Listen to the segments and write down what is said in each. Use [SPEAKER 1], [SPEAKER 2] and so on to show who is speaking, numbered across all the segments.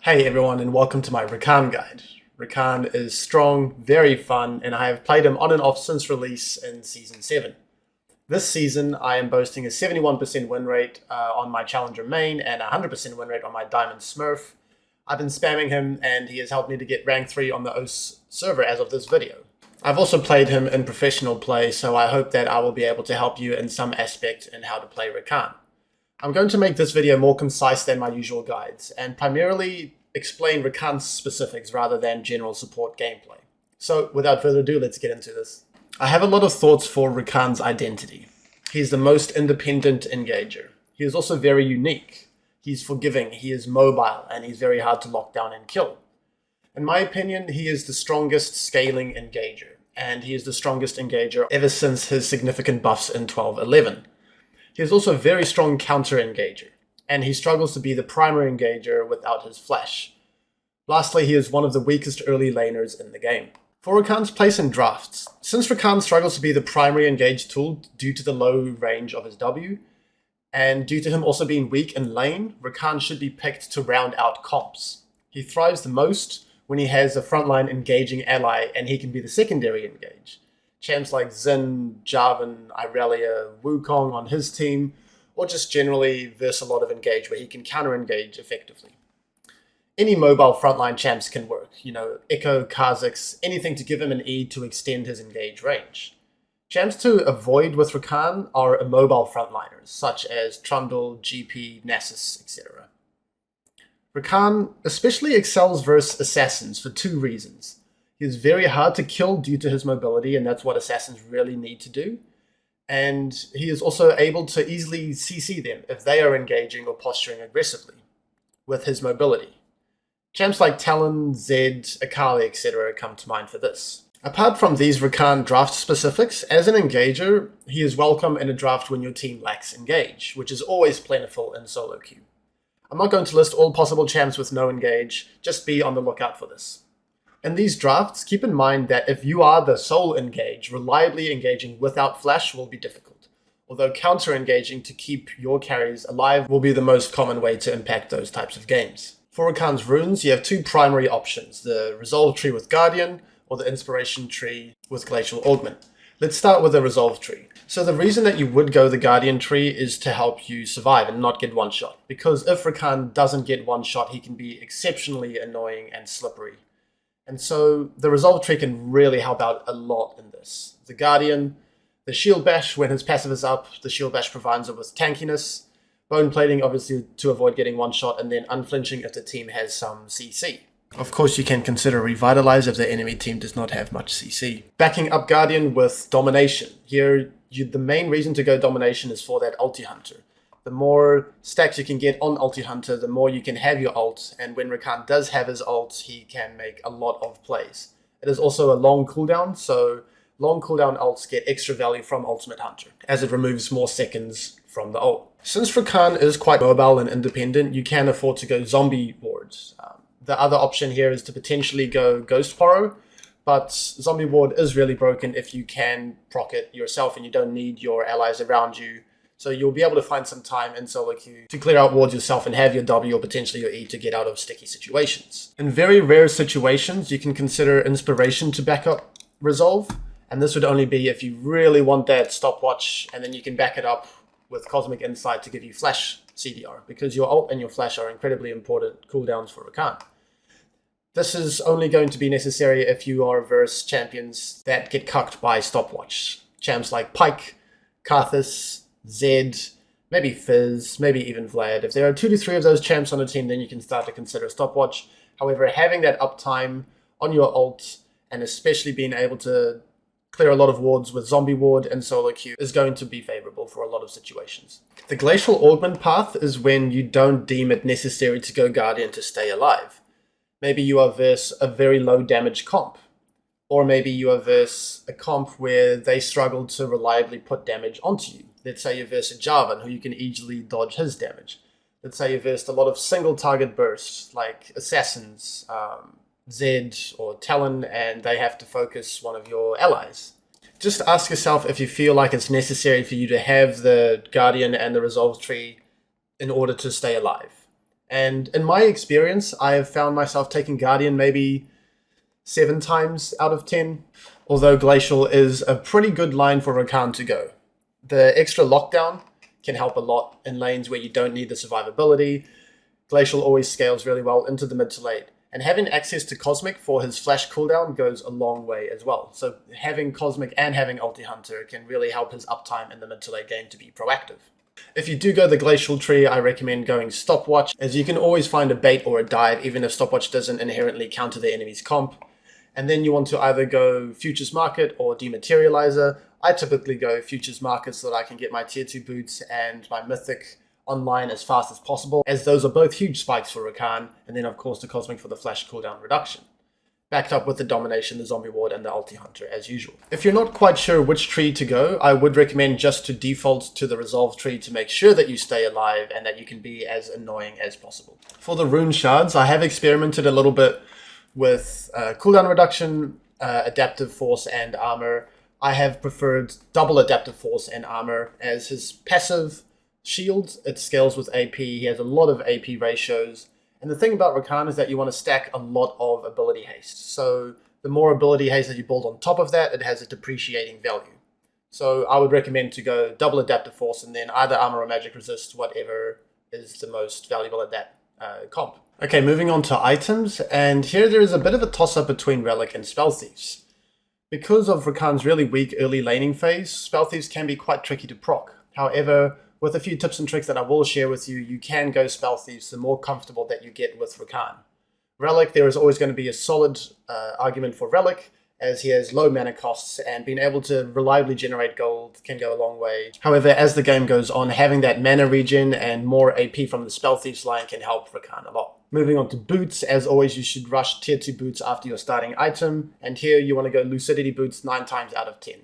[SPEAKER 1] Hey everyone, and welcome to my RAKAN guide. RAKAN is strong, very fun, and I have played him on and off since release in Season 7. This season, I am boasting a 71% win rate on my Challenger main and a 100% win rate on my Diamond Smurf. I've been spamming him, and he has helped me to get rank 3 on the OS server as of this video. I've also played him in professional play, so I hope that I will be able to help you in some aspect in how to play RAKAN. I'm going to make this video more concise than my usual guides, and primarily explain RAKAN's specifics rather than general support gameplay. So, without further ado, let's get into this. I have a lot of thoughts for RAKAN's identity. He's the most independent engager. He is also very unique. He's forgiving, he is mobile, and he's very hard to lock down and kill. In my opinion, he is the strongest scaling engager, and he is the strongest engager ever since his significant buffs in 12.11. He is also a very strong counter engager, and he struggles to be the primary engager without his flash. Lastly, he is one of the weakest early laners in the game. For RAKAN's place in drafts, since RAKAN struggles to be the primary engage tool due to the low range of his W, and due to him also being weak in lane, RAKAN should be picked to round out comps. He thrives the most when he has a frontline engaging ally and he can be the secondary engage. Champs like Xin, Jarvan, Irelia, Wukong on his team, or just generally verse a lot of engage where he can counter-engage effectively. Any mobile frontline champs can work, Echo, Kha'Zix, anything to give him an E to extend his engage range. Champs to avoid with RAKAN are immobile frontliners, such as Trundle, GP, Nasus, etc. RAKAN especially excels versus assassins for two reasons. He is very hard to kill due to his mobility, and that's what assassins really need to do. And he is also able to easily CC them if they are engaging or posturing aggressively with his mobility. Champs like Talon, Zed, Akali, etc. come to mind for this. Apart from these RAKAN draft specifics, as an engager, he is welcome in a draft when your team lacks engage, which is always plentiful in solo queue. I'm not going to list all possible champs with no engage, just be on the lookout for this. In these drafts, keep in mind that if you are the sole engage, reliably engaging without flash will be difficult, although counter-engaging to keep your carries alive will be the most common way to impact those types of games. For RAKAN's runes, you have two primary options, the Resolve tree with Guardian, or the Inspiration tree with Glacial Augment. Let's start with the Resolve tree. So the reason that you would go the Guardian tree is to help you survive and not get one-shot, because if RAKAN doesn't get one-shot, he can be exceptionally annoying and slippery. And so the Resolve tree can really help out a lot in this. The Guardian, the Shield Bash when his passive is up, the Shield Bash provides it with tankiness, Bone Plating obviously to avoid getting one shot, and then Unflinching if the team has some CC. Of course you can consider Revitalize if the enemy team does not have much CC. Backing up Guardian with Domination. Here, the main reason to go Domination is for that Ulti Hunter. The more stacks you can get on Ulti Hunter, the more you can have your ult, and when RAKAN does have his ult, he can make a lot of plays. It is also a long cooldown, so long cooldown ults get extra value from Ultimate Hunter, as it removes more seconds from the ult. Since RAKAN is quite mobile and independent, you can afford to go Zombie Wards. The other option here is to potentially go Ghost Porro, but Zombie Ward is really broken if you can proc it yourself and you don't need your allies around you. So you'll be able to find some time in solo queue to clear out wards yourself and have your W or potentially your E to get out of sticky situations. In very rare situations, you can consider Inspiration to back up Resolve, and this would only be if you really want that stopwatch, and then you can back it up with Cosmic Insight to give you flash CDR, because your ult and your flash are incredibly important cooldowns for RAKAN. This is only going to be necessary if you are versus champions that get cucked by stopwatch. Champs like Pyke, Karthus, Zed, maybe Fizz, maybe even Vlad. If there are 2 to 3 of those champs on a team, then you can start to consider stopwatch. However, having that uptime on your ult, and especially being able to clear a lot of wards with Zombie Ward and solo queue, is going to be favorable for a lot of situations. The Glacial Augment path is when you don't deem it necessary to go Guardian to stay alive. Maybe you are versus a very low damage comp, or maybe you are versus a comp where they struggle to reliably put damage onto you. Let's say you're versus a Jarvan, who you can easily dodge his damage. Let's say you're versus a lot of single target bursts, like Assassins, Zed, or Talon, and they have to focus one of your allies. Just ask yourself if you feel like it's necessary for you to have the Guardian and the Resolve tree in order to stay alive. And in my experience, I have found myself taking Guardian maybe 7 times out of 10, although Glacial is a pretty good line for Rakan to go. The extra lockdown can help a lot in lanes where you don't need the survivability. Glacial always scales really well into the mid to late. And having access to Cosmic for his flash cooldown goes a long way as well. So having Cosmic and having Ulti Hunter can really help his uptime in the mid to late game to be proactive. If you do go the Glacial tree, I recommend going Stopwatch, as you can always find a bait or a dive, even if Stopwatch doesn't inherently counter the enemy's comp. And then you want to either go Futures Market or Dematerializer. I typically go Futures Market so that I can get my tier 2 boots and my Mythic online as fast as possible, as those are both huge spikes for Rakan, and then of course the Cosmic for the flash cooldown reduction. Backed up with the Domination, the Zombie Ward, and the Ulti Hunter as usual. If you're not quite sure which tree to go, I would recommend just to default to the Resolve tree to make sure that you stay alive and that you can be as annoying as possible. For the Rune Shards, I have experimented a little bit with cooldown reduction, Adaptive Force, and Armor. I have preferred double Adaptive Force and Armor as his passive shield. It scales with AP, he has a lot of AP ratios. And the thing about Rakan is that you want to stack a lot of ability haste. So the more ability haste that you build on top of that, it has a depreciating value. So I would recommend to go double Adaptive Force and then either Armor or Magic Resist, whatever is the most valuable at that comp. Okay, moving on to items, and here there is a bit of a toss-up between Relic and Spell Thieves. Because of Rakan's really weak early laning phase, Spell Thieves can be quite tricky to proc. However, with a few tips and tricks that I will share with you, you can go Spell Thieves the more comfortable that you get with Rakan. Relic, there is always going to be a solid argument for Relic, as he has low mana costs, and being able to reliably generate gold can go a long way. However, as the game goes on, having that mana regen and more AP from the Spell Thieves line can help Rakan a lot. Moving on to boots, as always, you should rush tier 2 boots after your starting item, and here you want to go Lucidity boots 9 times out of 10.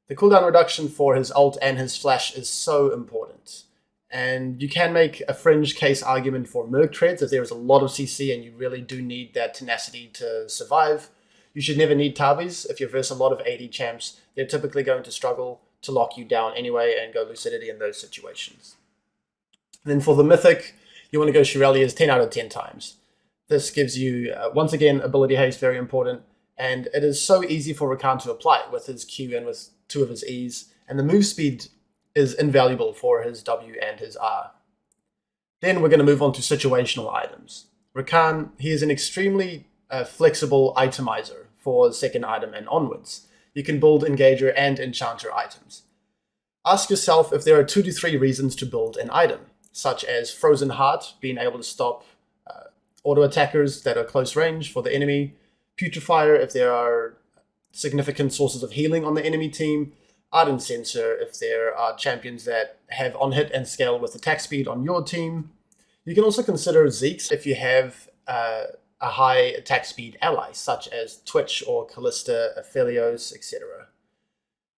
[SPEAKER 1] The cooldown reduction for his ult and his flash is so important. And you can make a fringe case argument for Merc Treads if there is a lot of CC and you really do need that tenacity to survive. You should never need Tabis. If you're versus a lot of AD champs, they're typically going to struggle to lock you down anyway and go Lucidity in those situations. And then for the Mythic, you want to go Shirelia's 10 out of 10 times. This gives you, once again, ability haste, very important. And it is so easy for Rakan to apply with his Q and with 2 of his E's. And the move speed is invaluable for his W and his R. Then we're going to move on to situational items. Rakan, he is an extremely flexible itemizer for the second item and onwards. You can build Engager and Enchanter items. Ask yourself if there are 2 to 3 reasons to build an item, such as Frozen Heart, being able to stop auto attackers that are close range for the enemy, Putrefier if there are significant sources of healing on the enemy team, Ardent Sensor if there are champions that have on hit and scale with attack speed on your team. You can also consider Zeke's if you have a high attack speed ally, such as Twitch or Callista, Aphelios, etc.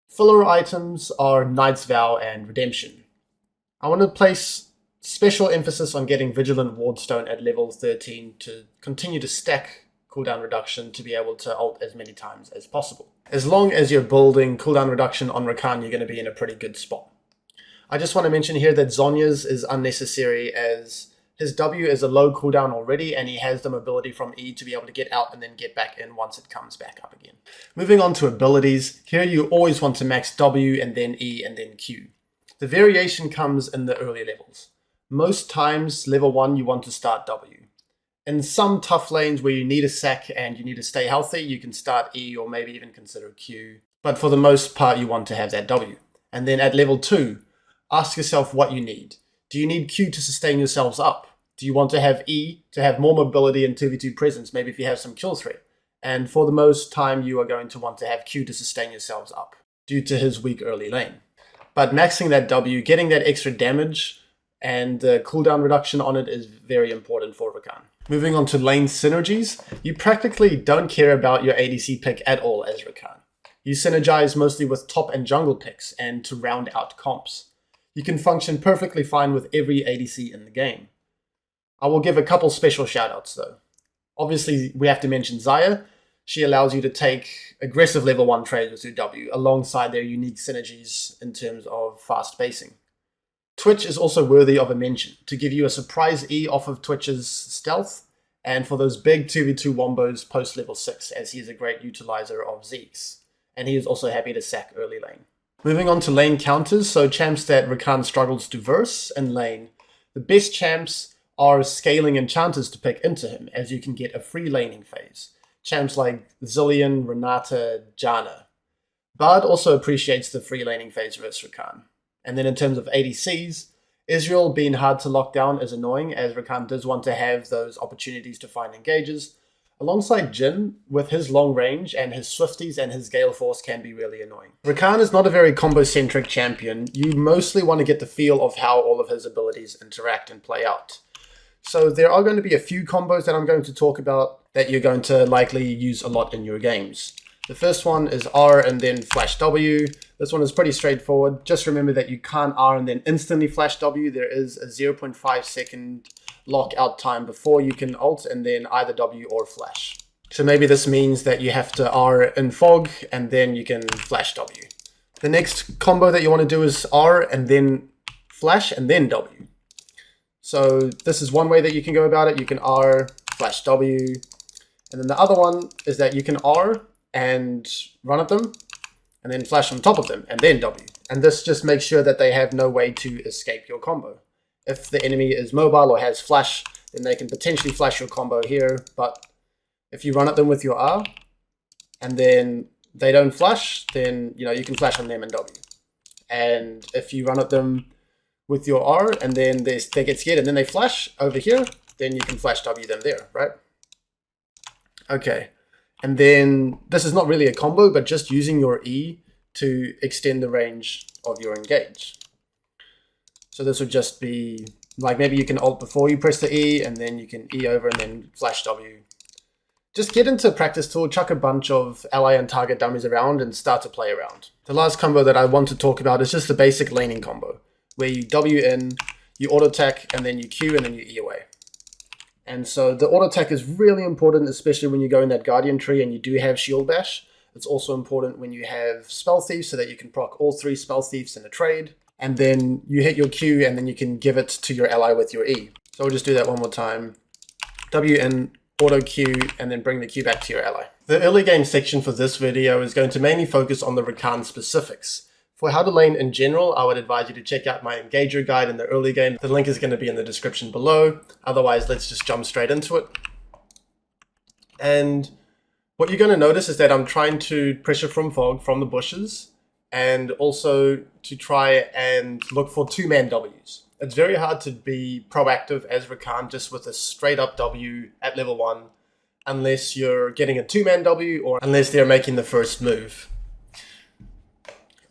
[SPEAKER 1] Filler items are Knight's Vow and Redemption. I want to place special emphasis on getting Vigilant Wardstone at level 13 to continue to stack cooldown reduction to be able to ult as many times as possible. As long as you're building cooldown reduction on Rakan, you're going to be in a pretty good spot. I just want to mention here that Zhonya's is unnecessary, as his W is a low cooldown already and he has the mobility from E to be able to get out and then get back in once it comes back up again. Moving on to abilities, here you always want to max W and then E and then Q. The variation comes in the early levels. Most times, level 1 you want to start W. In some tough lanes where you need a sack and you need to stay healthy, you can start E or maybe even consider Q. But for the most part, you want to have that W. And then at level 2, ask yourself what you need. Do you need Q to sustain yourselves up? Do you want to have E to have more mobility and 2v2 presence, maybe if you have some kill threat? And for the most time, you are going to want to have Q to sustain yourselves up due to his weak early lane. But maxing that W, getting that extra damage, and the cooldown reduction on it is very important for Rakan. Moving on to lane synergies, you practically don't care about your ADC pick at all as Rakan. You synergize mostly with top and jungle picks and to round out comps. You can function perfectly fine with every ADC in the game. I will give a couple special shoutouts though. Obviously, we have to mention Xayah. She allows you to take aggressive level 1 trades with your W alongside their unique synergies in terms of fast basing. Twitch is also worthy of a mention to give you a surprise E off of Twitch's stealth, and for those big 2v2 wombos post level 6, as he is a great utilizer of Zeke's. And he is also happy to sack early lane. Moving on to lane counters, so champs that Rakan struggles to verse in lane. The best champs are scaling enchanters to pick into him, as you can get a free laning phase. Champs like Zillion, Renata, Janna. Bard also appreciates the free laning phase versus Rakan. And then in terms of ADCs, Israel being hard to lock down is annoying, as Rakan does want to have those opportunities to find engages. Alongside Jhin, with his long range and his Swifties and his Gale Force can be really annoying. Rakan is not a very combo-centric champion. You mostly want to get the feel of how all of his abilities interact and play out. So there are going to be a few combos that I'm going to talk about that you're going to likely use a lot in your games. The first one is R and then flash W. This one is pretty straightforward. Just remember that you can't R and then instantly flash W. There is a 0.5 second lockout time before you can ult and then either W or flash. So maybe this means that you have to R in fog and then you can flash W. The next combo that you want to do is R and then flash and then W. So this is one way that you can go about it. You can R, flash W. And then the other one is that you can R and run at them and then flash on top of them and then W. And this just makes sure that they have no way to escape your combo. If the enemy is mobile or has flash, then they can potentially flash your combo here. But if you run at them with your R and then they don't flash, then you can flash on them and W. And if you run at them with your R and then they get scared and then they flash over here, then you can flash W them there, right? Okay. And then this is not really a combo, but just using your E to extend the range of your engage. So this would just be like maybe you can ult before you press the E and then you can E over and then flash W. Just get into practice tool, chuck a bunch of ally and target dummies around and start to play around. The last combo that I want to talk about is just the basic laning combo, where you W in, you auto attack, and then you Q and then you E away. And so the auto attack is really important, especially when you go in that Guardian tree and you do have Shield Bash. It's also important when you have Spell Thief so that you can proc all 3 Spell Thieves in a trade. And then you hit your Q and then you can give it to your ally with your E. So we'll just do that one more time. W in, auto Q, and then bring the Q back to your ally. The early game section for this video is going to mainly focus on the Rakan specifics. For how to lane in general, I would advise you to check out my Engager guide in the early game. The link is going to be in the description below. Otherwise, let's just jump straight into it. And what you're going to notice is that I'm trying to pressure from fog from the bushes and also to try and look for 2-man Ws. It's very hard to be proactive as Rakan just with a straight up W at level 1 unless you're getting a 2-man W or unless they're making the first move.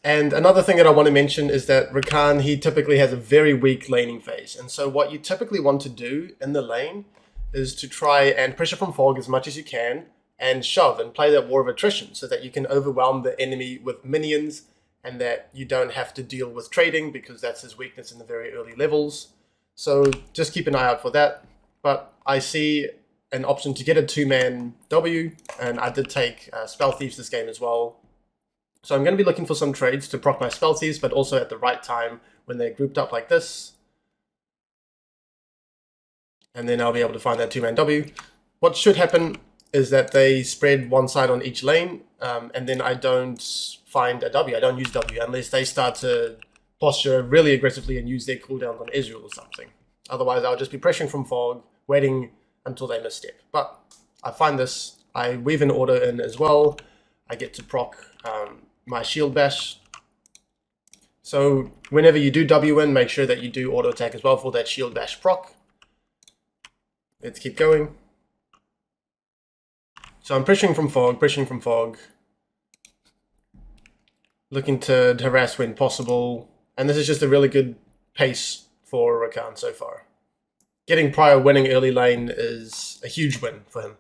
[SPEAKER 1] And another thing that I want to mention is that Rakan, he typically has a very weak laning phase. And so what you typically want to do in the lane is to try and pressure from fog as much as you can and shove and play that war of attrition so that you can overwhelm the enemy with minions and that you don't have to deal with trading because that's his weakness in the very early levels. So just keep an eye out for that. But I see an option to get a 2-man W, and I did take Spell Thieves this game as well. So I'm going to be looking for some trades to proc my Spell Thieves, but also at the right time when they're grouped up like this. And then I'll be able to find that 2-man W. What should happen is that they spread one side on each lane, and then I don't find a W. I don't use W unless they start to posture really aggressively and use their cooldowns on Ezreal or something. Otherwise, I'll just be pressuring from fog, waiting until they misstep. But I find this, I weave an order in as well. I get to proc my Shield Bash. So whenever you do W in, make sure that you do auto attack as well for that Shield Bash proc. Let's keep going. So I'm pressuring from fog, looking to harass when possible. And this is just a really good pace for Rakan so far. Getting prior winning early lane is a huge win for him.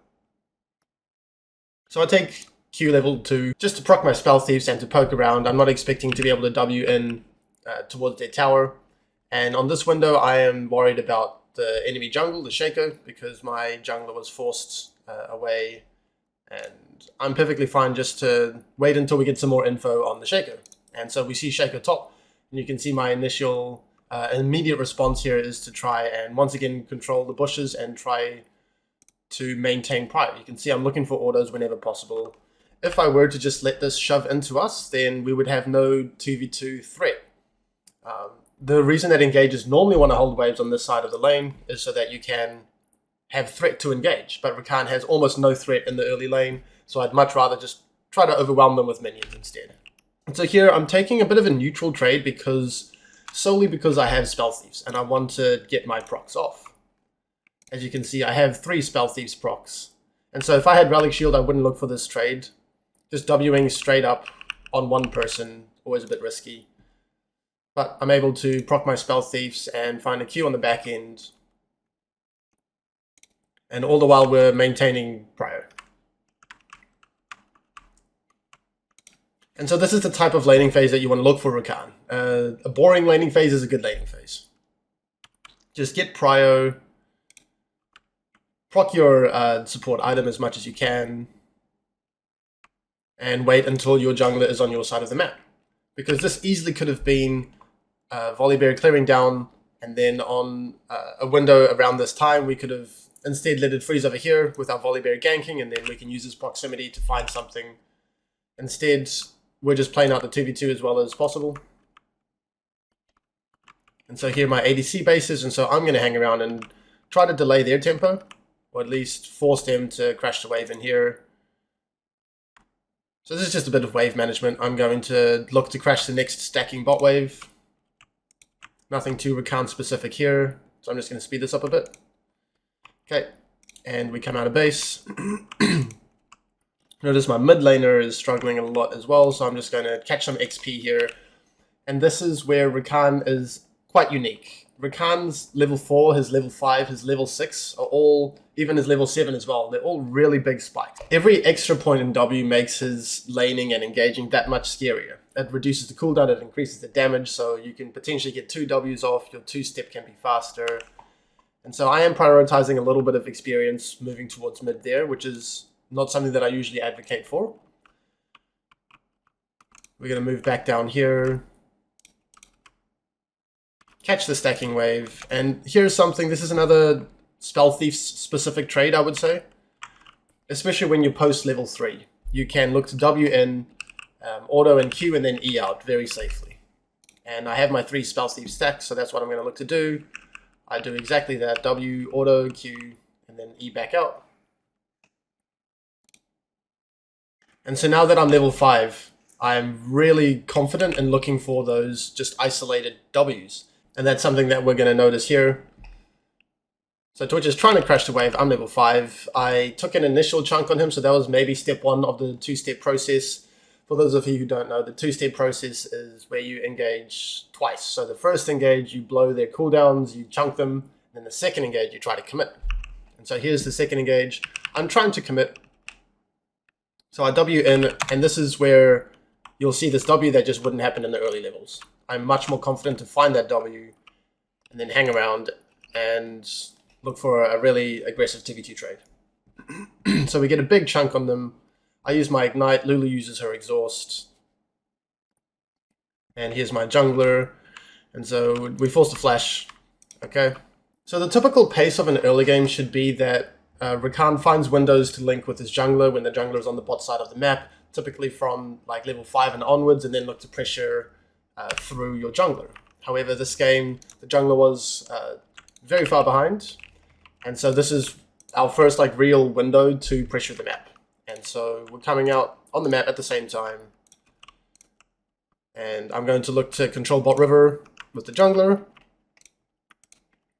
[SPEAKER 1] So I take Q level 2 just to proc my Spell Thieves and to poke around. I'm not expecting to be able to W in towards their tower. And on this window, I am worried about the enemy jungle, the Shaco, because my jungler was forced away. And I'm perfectly fine just to wait until we get some more info on the Shaco. And so we see Shaco top, and you can see my initial An immediate response here is to try and once again control the bushes and try to maintain prio. You can see I'm looking for autos whenever possible. If I were to just let this shove into us, then we would have no 2v2 threat. The reason that engagers normally want to hold waves on this side of the lane is so that you can have threat to engage, but Rakan has almost no threat in the early lane, so I'd much rather just try to overwhelm them with minions instead. And so here I'm taking a bit of a neutral trade solely because I have Spell Thieves and I want to get my procs off. As you can see, I have 3 Spell Thieves procs. And so if I had Relic Shield, I wouldn't look for this trade. Just Wing straight up on one person, always a bit risky. But I'm able to proc my Spell Thieves and find a Q on the back end. And all the while we're maintaining prio. And so this is the type of laning phase that you want to look for Rakan. A boring laning phase is a good laning phase. Just get prio, proc your support item as much as you can, and wait until your jungler is on your side of the map. Because this easily could have been Volibear clearing down, and then on a window around this time, we could have instead let it freeze over here with our Volibear ganking, and then we can use his proximity to find something. Instead, we're just playing out the 2v2 as well as possible. And so here are my ADC bases, and so I'm going to hang around and try to delay their tempo, or at least force them to crash the wave in here. So this is just a bit of wave management. I'm going to look to crash the next stacking bot wave. Nothing too Rakan specific here, so I'm just going to speed this up a bit. Okay, and we come out of base. Notice my mid laner is struggling a lot as well, so I'm just going to catch some XP here. And this is where Rakan is quite unique. Rakan's level 4, his level 5, his level 6 are all, even his level 7 as well, they're all really big spikes. Every extra point in W makes his laning and engaging that much scarier. It reduces the cooldown, it increases the damage, so you can potentially get 2 Ws off, your 2-step can be faster. And so I am prioritizing a little bit of experience moving towards mid there, which is not something that I usually advocate for. We're going to move back down here. Catch the stacking wave. And here's something, this is another Spell Thief specific trade, I would say. Especially when you post level 3. You can look to W in, auto and Q, and then E out very safely. And I have my 3 Spell Thief stacks, so that's what I'm going to look to do. I do exactly that, W, auto, Q, and then E back out. And so now that I'm level 5, I'm really confident in looking for those just isolated Ws. And that's something that we're going to notice here. So Twitch is trying to crash the wave. I'm level 5. I took an initial chunk on him, so that was maybe step 1 of the 2-step process. For those of you who don't know, the 2-step process is where you engage twice. So the first engage, you blow their cooldowns, you chunk them, and then the second engage, you try to commit. And so here's the second engage. I'm trying to commit. So I W in, and this is where you'll see this W that just wouldn't happen in the early levels. I'm much more confident to find that W and then hang around and look for a really aggressive 2v2 trade. So we get a big chunk on them. I use my Ignite, Lulu uses her Exhaust. And here's my jungler. And so we force the flash. Okay. So the typical pace of an early game should be that Rakan finds windows to link with his jungler when the jungler is on the bot side of the map, typically from like level 5 and onwards, and then look to pressure through your jungler. However, this game, the jungler was very far behind, and so this is our first like real window to pressure the map. And so we're coming out on the map at the same time, and I'm going to look to control bot river with the jungler,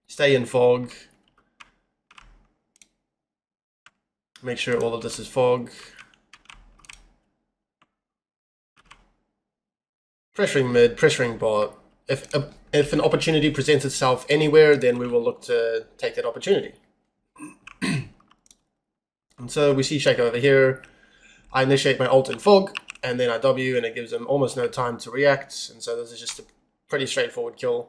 [SPEAKER 1] stay in fog, make sure all of this is fog. Pressuring mid, pressuring bot. If an opportunity presents itself anywhere, then we will look to take that opportunity. And so we see Shake over here. I initiate my ult in fog, and then I W, and it gives him almost no time to react. And so this is just a pretty straightforward kill.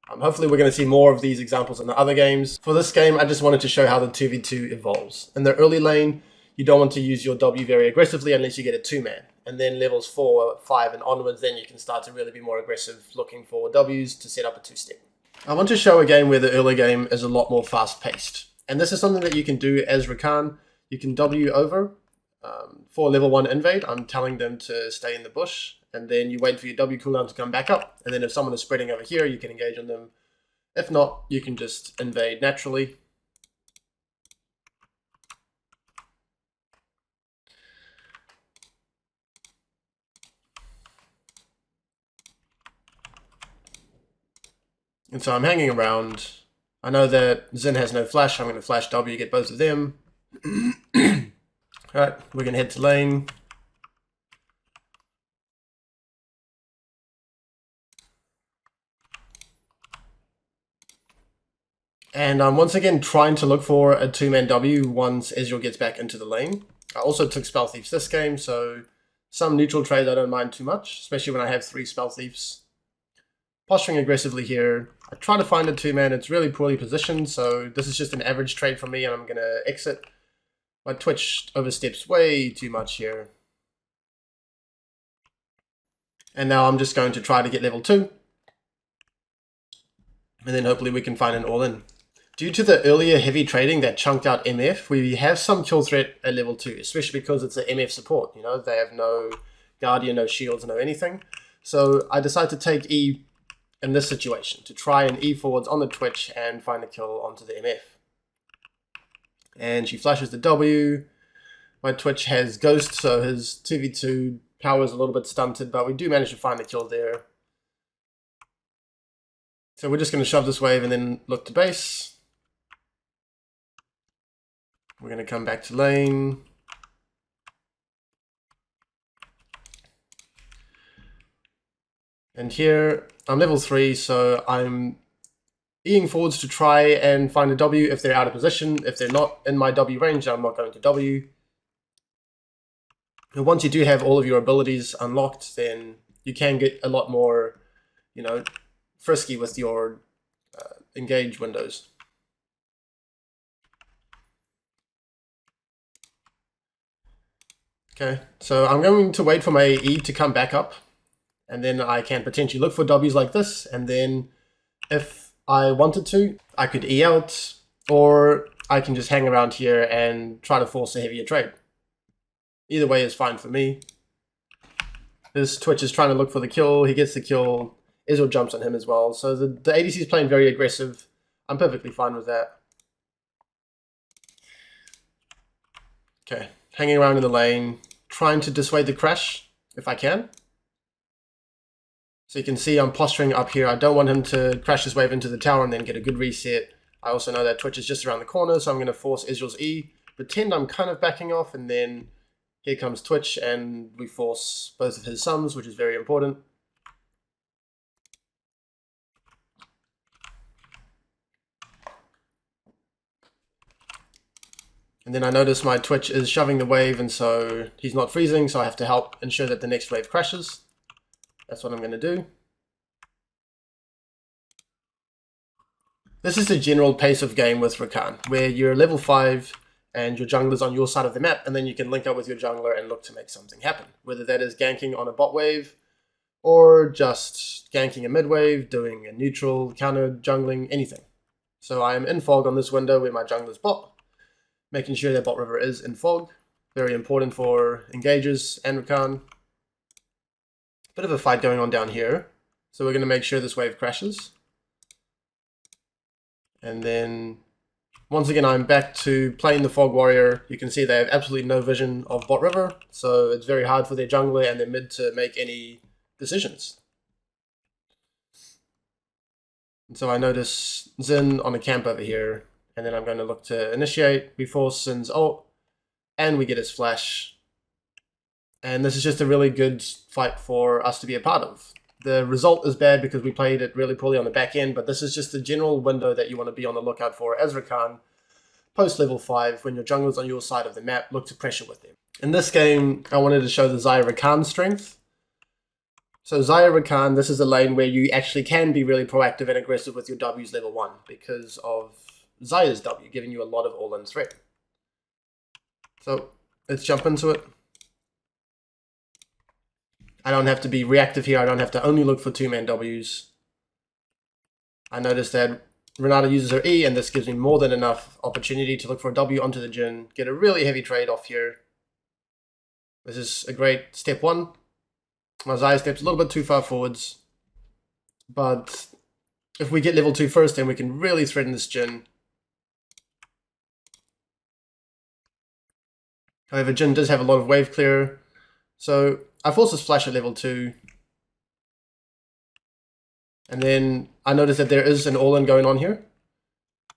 [SPEAKER 1] Hopefully we're going to see more of these examples in the other games. For this game, I just wanted to show how the 2v2 evolves. In the early lane, you don't want to use your W very aggressively unless you get a 2-man. And then levels 4, 5 and onwards, then you can start to really be more aggressive looking for Ws to set up a 2-step. I want to show a game where the early game is a lot more fast-paced. And this is something that you can do as Rakan. You can W over for level 1 invade. I'm telling them to stay in the bush. And then you wait for your W cooldown to come back up. And then if someone is spreading over here, you can engage on them. If not, you can just invade naturally. And so I'm hanging around. I know that Xin has no flash. I'm going to flash W, get both of them. Alright, we're going to head to lane. And I'm once again trying to look for a 2-man W once Ezreal gets back into the lane. I also took Spell Thieves this game, so some neutral trades I don't mind too much, especially when I have 3 Spell Thieves. Posturing aggressively here. I try to find a 2-man. It's really poorly positioned, so this is just an average trade for me, and I'm going to exit. My Twitch oversteps way too much here. And now I'm just going to try to get level 2. And then hopefully we can find an all-in. Due to the earlier heavy trading that chunked out MF, we have some kill threat at level 2, especially because it's an MF support. You know, they have no Guardian, no shields, no anything. So I decided to take E in this situation, to try and E forwards on the Twitch and find a kill onto the MF. And she flashes the W. My Twitch has Ghost, so his 2v2 power is a little bit stunted, but we do manage to find the kill there. So we're just going to shove this wave and then look to base. We're going to come back to lane. And here, I'm level 3, so I'm Eing forwards to try and find a W if they're out of position. If they're not in my W range, I'm not going to W. And once you do have all of your abilities unlocked, then you can get a lot more, you know, frisky with your engage windows. Okay, so I'm going to wait for my E to come back up, and then I can potentially look for Ws like this, and then if I wanted to, I could E out, or I can just hang around here and try to force a heavier trade. Either way is fine for me. This Twitch is trying to look for the kill, he gets the kill, Ezreal jumps on him as well, so the ADC is playing very aggressive. I'm perfectly fine with that. Okay, hanging around in the lane, trying to dissuade the crash, if I can. So you can see I'm posturing up here. I don't want him to crash his wave into the tower and then get a good reset. I also know that Twitch is just around the corner, so I'm going to force Ezreal's E, pretend I'm kind of backing off, and then here comes Twitch, and we force both of his sums, which is very important. And then I notice my Twitch is shoving the wave, and so he's not freezing, so I have to help ensure that the next wave crashes. That's what I'm going to do. This is the general pace of game with Rakan, where you're level 5 and your jungler's on your side of the map, and then you can link up with your jungler and look to make something happen. Whether that is ganking on a bot wave, or just ganking a mid wave, doing a neutral, counter jungling, anything. So I am in fog on this window where my jungler's bot, making sure that bot river is in fog. Very important for engagers and Rakan. Bit of a fight going on down here, so we're going to make sure this wave crashes. And then once again I'm back to playing the Fog Warrior. You can see they have absolutely no vision of bot river, so it's very hard for their jungler and their mid to make any decisions. And so I notice Xin on a camp over here, and then I'm going to look to initiate. We force Xin's ult, and we get his flash. And this is just a really good fight for us to be a part of. The result is bad because we played it really poorly on the back end, but this is just the general window that you want to be on the lookout for as Rakan. Post level 5, when your jungler's on your side of the map, look to pressure with them. In this game, I wanted to show the Xayah Rakan strength. So Xayah Rakan, this is a lane where you actually can be really proactive and aggressive with your W's level 1 because of Xayah's W, giving you a lot of all-in threat. So let's jump into it. I don't have to be reactive here. I don't have to only look for two-man Ws. I noticed that Renata uses her E, and this gives me more than enough opportunity to look for a W onto the Jin, get a really heavy trade off here. This is a great step one. My Zaya steps a little bit too far forwards, but if we get level 2 first, then we can really threaten this Jin. However, Jin does have a lot of wave clear, so I force his flash at level 2. And then I notice that there is an all-in going on here.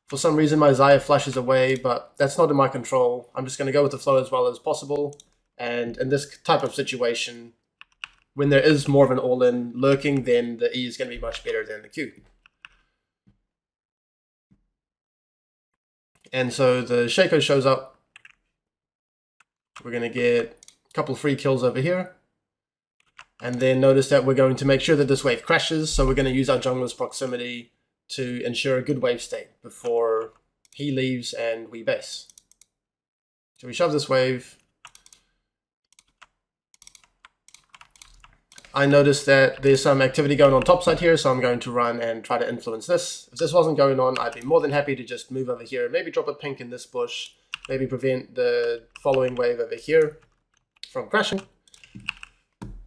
[SPEAKER 1] For some reason, my Zaya flashes away, but that's not in my control. I'm just going to go with the flow as well as possible. And in this type of situation, when there is more of an all-in lurking, then the E is going to be much better than the Q. And so the Shaco shows up. We're going to get a couple free kills over here. And then notice that we're going to make sure that this wave crashes. So we're going to use our jungler's proximity to ensure a good wave state before he leaves and we base. So we shove this wave. I noticed that there's some activity going on topside here, so I'm going to run and try to influence this. If this wasn't going on, I'd be more than happy to just move over here and maybe drop a pink in this bush, maybe prevent the following wave over here from crashing.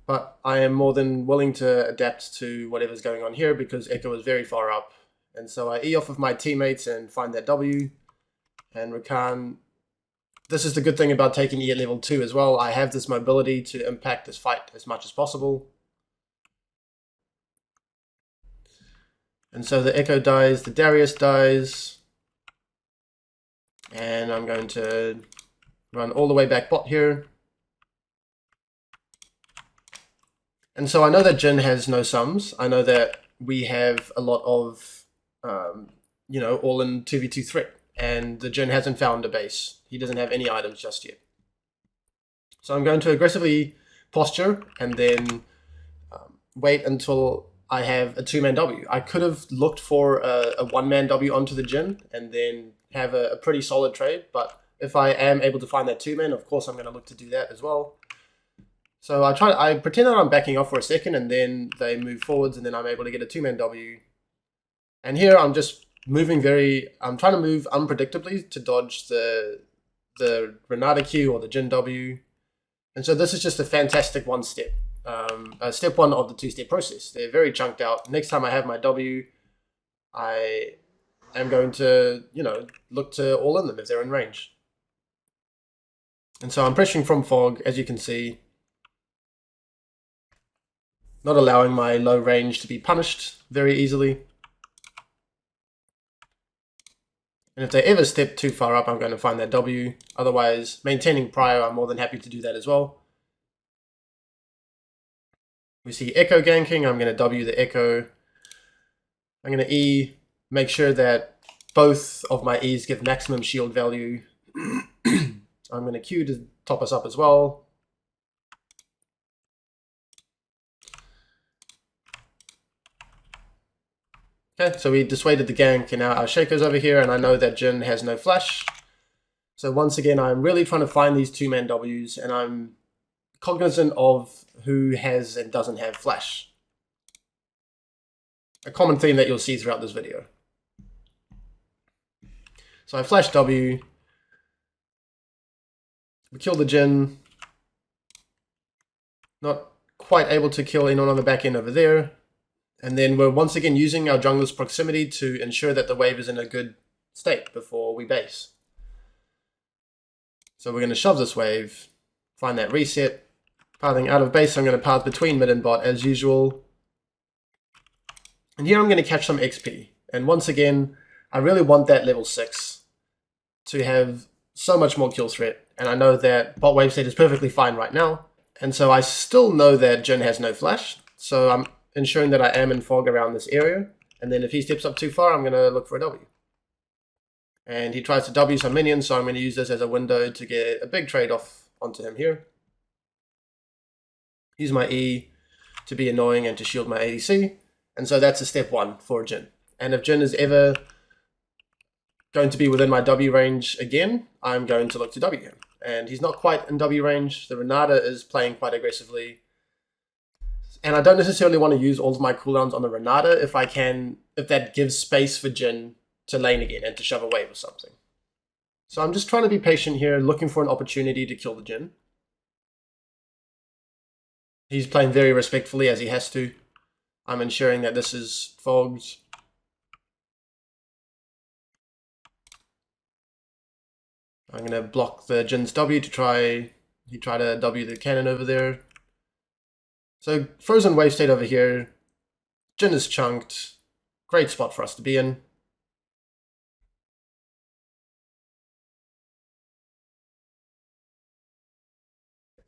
[SPEAKER 1] But I am more than willing to adapt to whatever's going on here because Echo is very far up. And so I E off of my teammates and find that W. And Rakan, this is the good thing about taking E at level 2 as well. I have this mobility to impact this fight as much as possible. And so the Echo dies, the Darius dies. And I'm going to run all the way back bot here. And so I know that Jin has no sums. I know that we have a lot of, all in 2v2 threat. And the Jin hasn't found a base. He doesn't have any items just yet. So I'm going to aggressively posture and then wait until I have a two-man W. I could have looked for a one-man W onto the Jin and then have a pretty solid trade. But if I am able to find that two-man, of course I'm going to look to do that as well. So I pretend that I'm backing off for a second, and then they move forwards, and then I'm able to get a two-man W. And here I'm just moving I'm trying to move unpredictably to dodge the Renata Q or the Jin W. And so this is just a fantastic one step. Step one of the two-step process. They're very chunked out. Next time I have my W, I am going to, look to all in them if they're in range. And so I'm pressuring from fog, as you can see. Not allowing my low range to be punished very easily. And if they ever step too far up, I'm going to find that W. Otherwise, maintaining prior, I'm more than happy to do that as well. We see Echo ganking. I'm going to W the Echo. I'm going to E, make sure that both of my E's give maximum shield value. I'm going to Q to top us up as well. Okay, so we dissuaded the gank, and now our Shaco's over here, and I know that Jin has no flash. So once again, I'm really trying to find these two-man Ws, and I'm cognizant of who has and doesn't have flash. A common theme that you'll see throughout this video. So I flash W. We kill the Jin. Not quite able to kill anyone on the back end over there. And then we're once again using our jungler's proximity to ensure that the wave is in a good state before we base. So we're going to shove this wave, find that reset. Pathing out of base, I'm going to path between mid and bot as usual. And here I'm going to catch some XP. And once again, I really want that level 6 to have so much more kill threat. And I know that bot wave state is perfectly fine right now. And so I still know that Jin has no flash. So I'm ensuring that I am in fog around this area. And then if he steps up too far, I'm going to look for a W. And he tries to W some minions, so I'm going to use this as a window to get a big trade off onto him here. Use my E to be annoying and to shield my ADC. And so that's a step 1 for Jin. And if Jin is ever going to be within my W range again, I'm going to look to W him. and he's not quite in W range. The Renata is playing quite aggressively. And I don't necessarily want to use all of my cooldowns on the Renata if that gives space for Jhin to lane again and to shove a wave or something. So I'm just trying to be patient here, looking for an opportunity to kill the Jhin. He's playing very respectfully as he has to. I'm ensuring that this is fogged. I'm going to block the Jin's W to try to W the cannon over there. So frozen wave state over here. Jhin is chunked. Great spot for us to be in.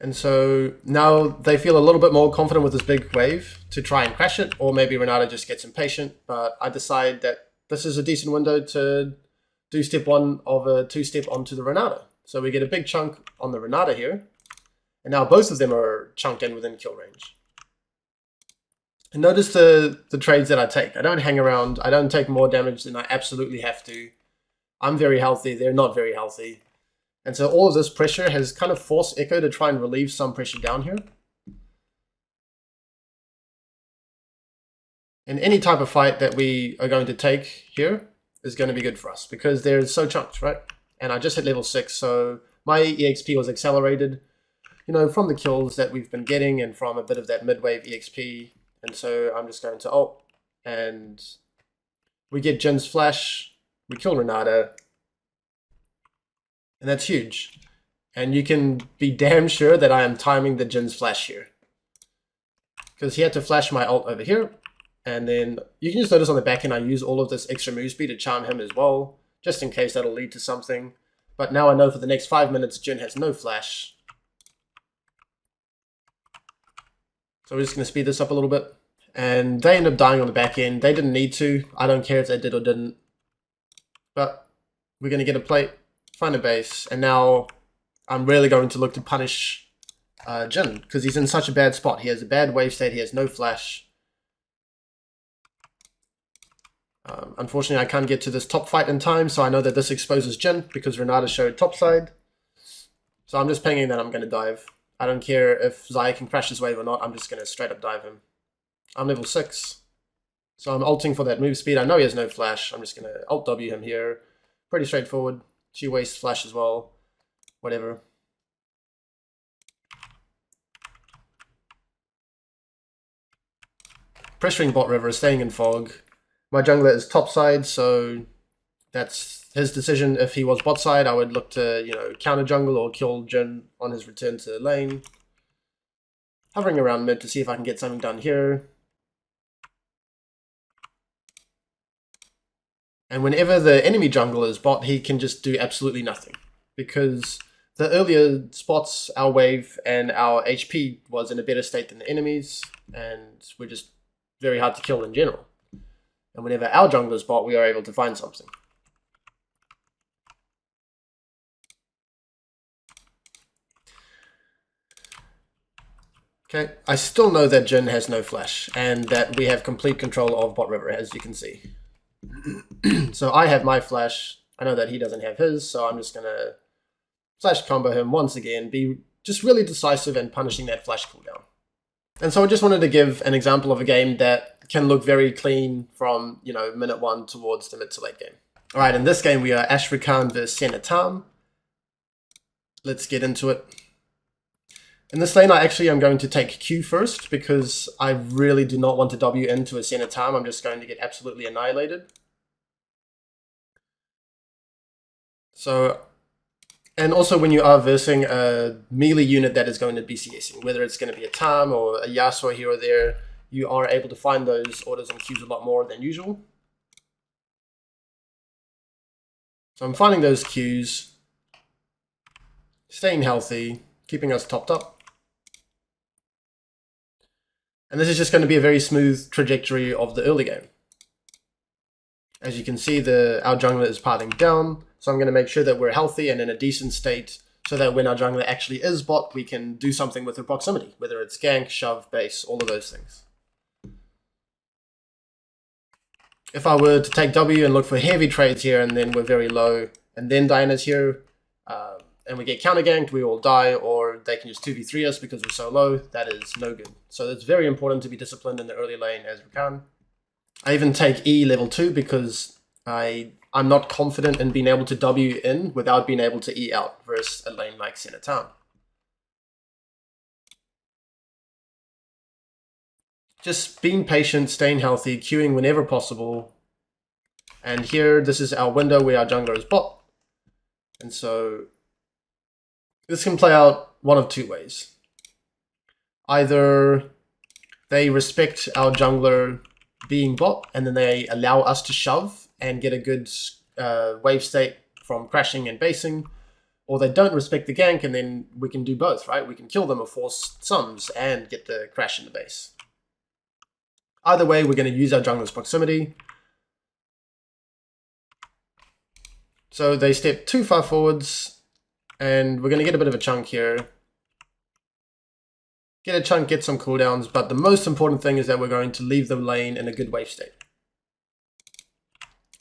[SPEAKER 1] And so now they feel a little bit more confident with this big wave to try and crash it, or maybe Renata just gets impatient, but I decide that this is a decent window to do step one of a two-step onto the Renata. So we get a big chunk on the Renata here, and now both of them are chunked in within kill range. And notice the trades that I take. I don't hang around, I don't take more damage than I absolutely have to. I'm very healthy, they're not very healthy. And so all of this pressure has kind of forced Echo to try and relieve some pressure down here. And any type of fight that we are going to take here is going to be good for us because they're so chunked, right? And I just hit level 6, so my EXP was accelerated, you know, from the kills that we've been getting and from a bit of that mid-wave EXP. And so I'm just going to ult, and we get Jin's flash, we kill Renata, and that's huge. And you can be damn sure that I am timing the Jin's flash here, because he had to flash my ult over here, and then you can just notice on the back end I use all of this extra move speed to charm him as well, just in case that'll lead to something. But now I know for the next 5 minutes Jhin has no flash. So we're just going to speed this up a little bit. And they end up dying on the back end. They didn't need to. I don't care if they did or didn't. But we're going to get a plate, find a base, and now I'm really going to look to punish Jhin because he's in such a bad spot. He has a bad wave state. He has no flash. Unfortunately, I can't get to this top fight in time, so I know that this exposes Jhin because Renata showed top side. So I'm just pinging that I'm going to dive. I don't care if Xayah can crash his wave or not. I'm just going to straight up dive him. I'm level 6, so I'm ulting for that move speed. I know he has no flash. I'm just going to ult W him here. Pretty straightforward. She wastes flash as well. Whatever. Pressuring bot river, staying in fog. My jungler is top side, so that's his decision. If he was bot side, I would look to, you know, counter jungle or kill Jhin on his return to lane. Hovering around mid to see if I can get something done here. And whenever the enemy jungle is bot, he can just do absolutely nothing. Because the earlier spots, our wave and our HP was in a better state than the enemies, and we're just very hard to kill in general. And whenever our jungle is bot, we are able to find something. Okay, I still know that Jhin has no flash, and that we have complete control of bot river, as you can see. So I have my flash. I know that he doesn't have his, so I'm just going to flash combo him once again, be just really decisive and punishing that flash cooldown. And so I just wanted to give an example of a game that can look very clean from, you know, minute 1 towards the mid to late game. All right, in this game we are RAKAN versus Synergies. Let's get into it. In this lane, I actually am going to take Q first because I really do not want to W into a Synergies. I'm just going to get absolutely annihilated. So, and also when you are versing a melee unit that is going to be CSing, whether it's going to be a Tam or a Yasuo here or there, you are able to find those orders and Qs a lot more than usual. So I'm finding those Qs, staying healthy, keeping us topped up. And this is just going to be a very smooth trajectory of the early game. As you can see, our jungler is parting down, so I'm going to make sure that we're healthy and in a decent state, so that when our jungler actually is bot, we can do something with the proximity, whether it's gank, shove, base, all of those things. If I were to take W and look for heavy trades here, and then we're very low, and then Diana's here, and we get counter ganked, we all die, or they can just 2v3 us because we're so low. That is no good. So it's very important to be disciplined in the early lane as Rakan. I even take E level 2 because I'm not confident in being able to W in without being able to E out versus a lane like Center Town. Just being patient, staying healthy, queuing whenever possible. And here, this is our window where our jungler is bot. And so this can play out one of two ways. Either they respect our jungler being bot, and then they allow us to shove and get a good wave state from crashing and basing, or they don't respect the gank, and then we can do both, right? We can kill them or force sums and get the crash in the base. Either way, we're going to use our jungler's proximity. So they step too far forwards, and we're going to get a bit of a chunk here. Get a chunk, get some cooldowns, but the most important thing is that we're going to leave the lane in a good wave state.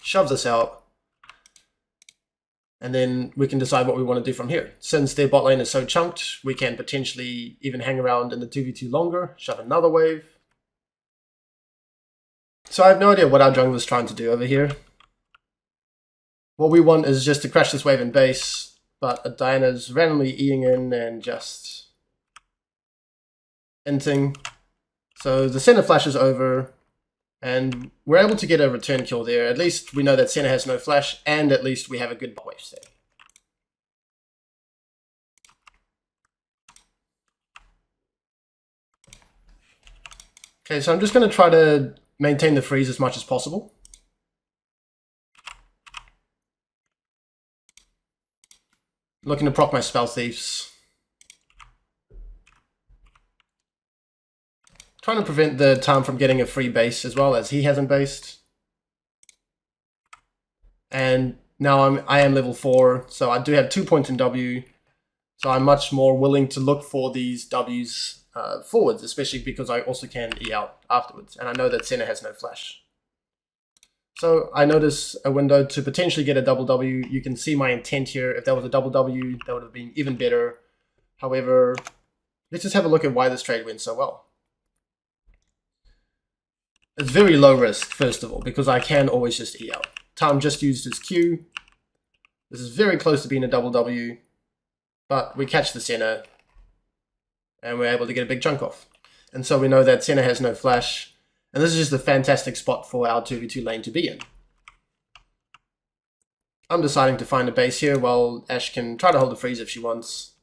[SPEAKER 1] Shoves us out, and then we can decide what we want to do from here. Since their bot lane is so chunked, we can potentially even hang around in the 2v2 longer, shove another wave. So I have no idea what our jungler is trying to do over here. What we want is just to crash this wave in base, but Diana's randomly Eing in and just inting. So the center flash is over, and we're able to get a return kill there. At least we know that center has no flash, and at least we have a good wave state. Okay, so I'm just going to try to maintain the freeze as much as possible. Looking to proc my spell thieves. Trying to prevent the Tom from getting a free base as well, as he hasn't based. And now I am level 4, so I do have 2 points in W. So I'm much more willing to look for these Ws forwards, especially because I also can E out afterwards. And I know that center has no flash. So I notice a window to potentially get a double W. You can see my intent here. If that was a double W, that would have been even better. However, let's just have a look at why this trade went so well. It's very low risk, first of all, because I can always just E out. Tom just used his Q. This is very close to being a double W, but we catch the center, and we're able to get a big chunk off. And so we know that center has no flash, and this is just a fantastic spot for our 2v2 lane to be in. I'm deciding to find a base here while Ash can try to hold the freeze if she wants.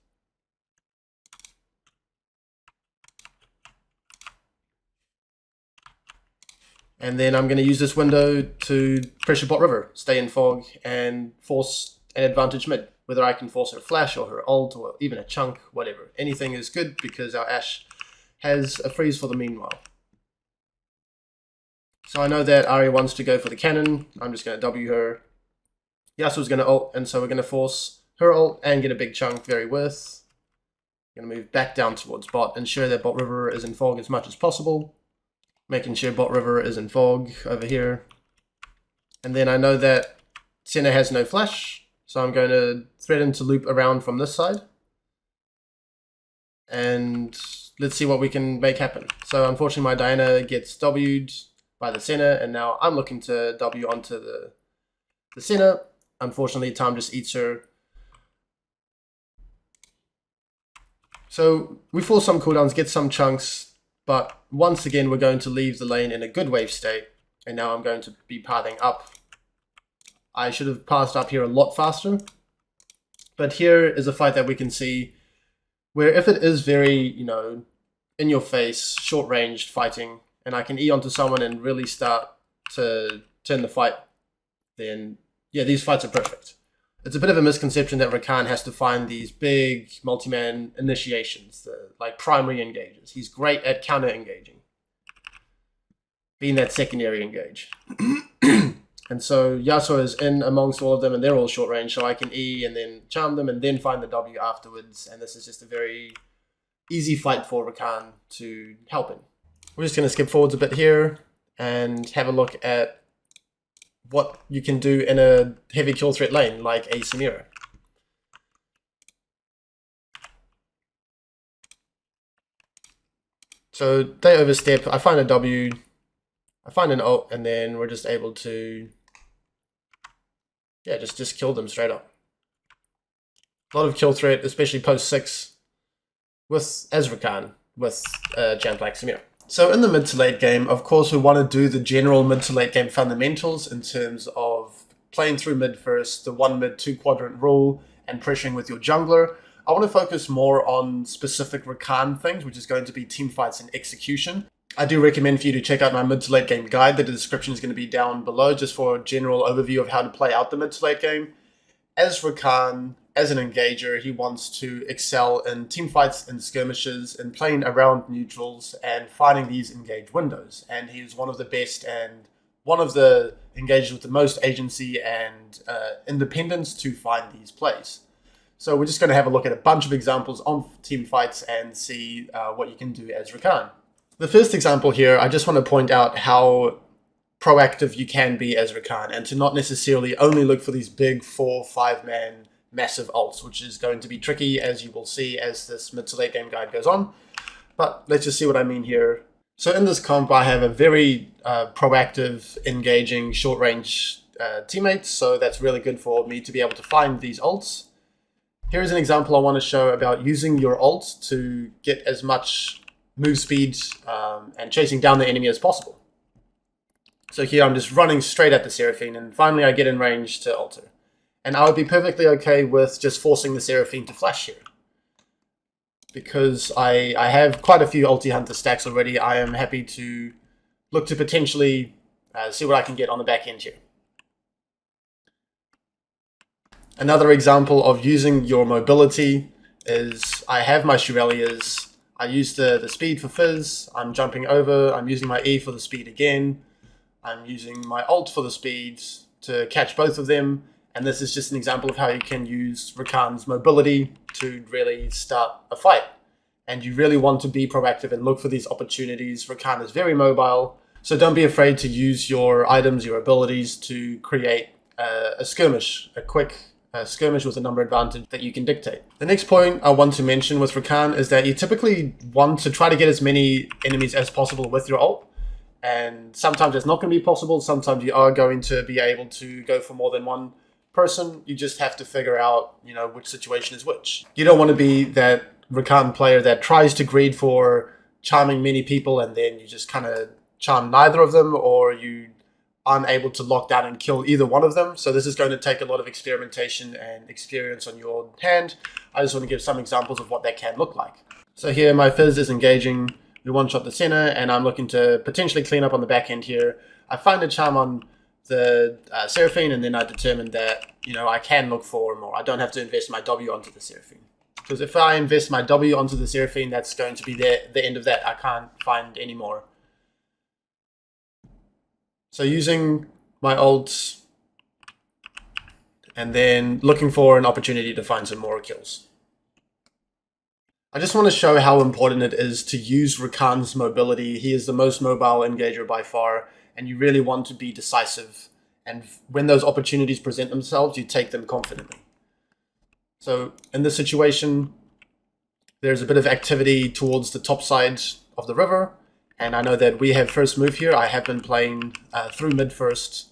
[SPEAKER 1] And then I'm going to use this window to pressure bot river, stay in fog, and force an advantage mid. Whether I can force her flash or her ult or even a chunk, whatever. Anything is good because our Ash has a freeze for the meanwhile. So I know that Ahri wants to go for the cannon. I'm just going to W her. Yasuo's going to ult, and so we're going to force her ult and get a big chunk, very worth. Going to move back down towards bot, ensure that bot river is in fog as much as possible. Making sure bot river is in fog over here. And then I know that center has no flash, so I'm going to threaten to loop around from this side. And let's see what we can make happen. So unfortunately my Diana gets W'd by the center, and now I'm looking to W onto the center. Unfortunately, Tom just eats her. So we force some cooldowns, get some chunks, but once again we're going to leave the lane in a good wave state, and now I'm going to be pathing up. I should have passed up here a lot faster, but here is a fight that we can see where if it is very, in your face, short ranged fighting, and I can E onto someone and really start to turn the fight, then yeah, these fights are perfect. It's a bit of a misconception that Rakan has to find these big multi-man initiations, like primary engages. He's great at counter engaging, being that secondary engage. And so Yasuo is in amongst all of them, and they're all short range, so I can E and then charm them and then find the W afterwards. And this is just a very easy fight for Rakan to help in. We're just going to skip forwards a bit here and have a look at what you can do in a heavy kill threat lane like a Samira. So they overstep, I find a W, I find an ult, and then we're just able to, yeah, just kill them straight up. A lot of kill threat, especially post 6 with RAKAN, with champ like Samir. So in the mid to late game, of course, we want to do the general mid to late game fundamentals in terms of playing through mid first, the 1 mid 2 quadrant rule, and pressuring with your jungler. I want to focus more on specific RAKAN things, which is going to be team fights and execution. I do recommend for you to check out my mid to late game guide. The description is going to be down below just for a general overview of how to play out the mid to late game. As RAKAN, as an engager, he wants to excel in team fights and skirmishes and playing around neutrals and finding these engage windows. And he's one of the best and one of the engagers with the most agency and independence to find these plays. So we're just going to have a look at a bunch of examples on team fights and see what you can do as RAKAN. The first example here, I just want to point out how proactive you can be as RAKAN and to not necessarily only look for these big 4-5 man massive ults, which is going to be tricky, as you will see as this mid to late game guide goes on. But let's just see what I mean here. So in this comp, I have a very proactive, engaging, short range teammate, so that's really good for me to be able to find these ults. Here's an example I want to show about using your ult to get as much move speed and chasing down the enemy as possible. So here I'm just running straight at the Seraphine, and finally I get in range to ult her. And I would be perfectly okay with just forcing the Seraphine to flash here. Because I have quite a few ulti hunter stacks already, I am happy to look to potentially see what I can get on the back end here. Another example of using your mobility is I have my Shurelias. I use the speed for Fizz, I'm jumping over, I'm using my E for the speed again, I'm using my ult for the speed to catch both of them, and this is just an example of how you can use RAKAN's mobility to really start a fight. And you really want to be proactive and look for these opportunities. RAKAN is very mobile, so don't be afraid to use your items, your abilities to create a skirmish, a quick skirmish with a number advantage that you can dictate. The next point I want to mention with RAKAN is that you typically want to try to get as many enemies as possible with your ult. And sometimes it's not going to be possible. Sometimes you are going to be able to go for more than one person. You just have to figure out, which situation is which. You don't want to be that RAKAN player that tries to greed for charming many people and then you just kind of charm neither of them, or you aren't able to lock down and kill either one of them. So this is going to take a lot of experimentation and experience on your hand. I just want to give some examples of what that can look like. So here my Fizz is engaging, we one-shot the center, and I'm looking to potentially clean up on the back end here. I find a charm on the Seraphine, and then I determined that, I can look for more. I don't have to invest my W onto the Seraphine. Because if I invest my W onto the Seraphine, that's going to be the end of that. I can't find any more. So using my ults, and then looking for an opportunity to find some more kills. I just want to show how important it is to use RAKAN's mobility. He is the most mobile engager by far, and you really want to be decisive. And when those opportunities present themselves, you take them confidently. So in this situation, there's a bit of activity towards the top side of the river. And I know that we have first move here. I have been playing through mid first.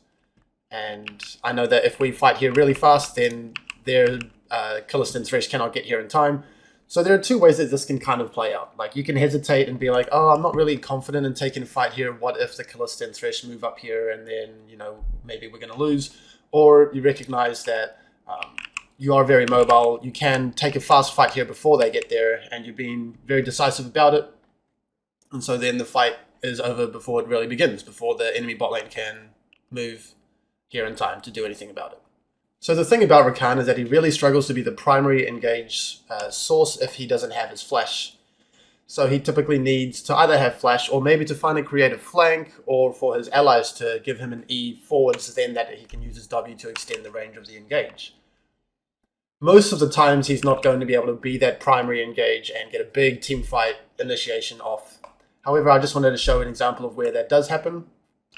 [SPEAKER 1] And I know that if we fight here really fast, then their Killiston Thresh cannot get here in time. So there are two ways that this can kind of play out. Like, you can hesitate and be like, oh, I'm not really confident in taking a fight here. What if the Killiston Thresh move up here and then, maybe we're going to lose? Or you recognize that you are very mobile. You can take a fast fight here before they get there, and you're being very decisive about it. And so then the fight is over before it really begins, before the enemy bot lane can move here in time to do anything about it. So the thing about RAKAN is that he really struggles to be the primary engage source if he doesn't have his flash. So he typically needs to either have flash or maybe to find a creative flank, or for his allies to give him an E forwards, then that he can use his W to extend the range of the engage. Most of the times he's not going to be able to be that primary engage and get a big team fight initiation off. However, I just wanted to show an example of where that does happen.